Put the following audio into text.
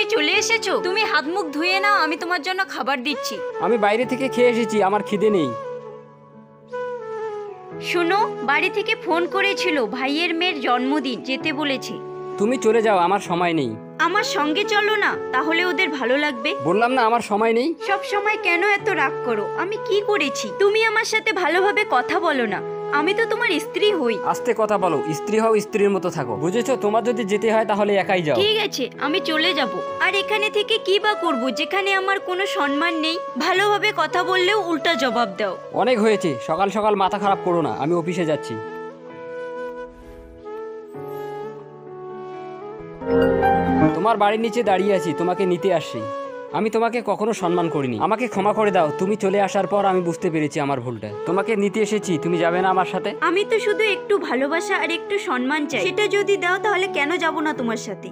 তুমি চলে এসেছো? তুমি হাত মুখ ধুয়ে নাও, আমি তোমার জন্য খাবার দিচ্ছি। আমি বাইরে থেকে খেয়ে এসেছি, আমার খিদে নেই। শোনো, বাড়ি থেকে ফোন করেছিল, ভাইয়ের মেয়ের জন্মদিন, যেতে বলেছে। তুমি চলে যাও, আমার সময় নেই। আমার সঙ্গে চলো না, তাহলে ওদের ভালো লাগবে। বললাম না আমার সময় নেই। সব সময় কেন এত রাগ করো? আমি কি করেছি? তুমি আমার সাথে ভালোভাবে কথা বলো না। আমি তো তোমার স্ত্রী হই। আস্তে কথা বলো, স্ত্রী হও, স্ত্রীর মতো থাকো, বুঝেছো? তোমার যদি যেতে হয় তাহলে একাই যাও। ঠিক আছে, আমি চলে যাব। আর এখানে থেকে কি বা করবো, যেখানে আমার কোনো সম্মান নেই? ভালোভাবে কথা বললেও উল্টা জবাব দাও। অনেক হয়েছে, সকাল সকাল মাথা খারাপ করো না, আমি অফিসে যাচ্ছি। তোমার বাড়ির নিচে দাঁড়িয়ে আছি, তোমাকে নিতে আসছি। আমি তোমাকে কখনো সম্মান করিনি, আমাকে ক্ষমা করে দাও। তুমি চলে আসার পর আমি বুঝতে পেরেছি আমার ভুলটা। তোমাকে নিতে এসেছি, তুমি যাবে না আমার সাথে? আমি তো শুধু একটু ভালোবাসা আর একটু সম্মান চাই, সেটা যদি দাও তাহলে কেন যাব না তোমার সাথে?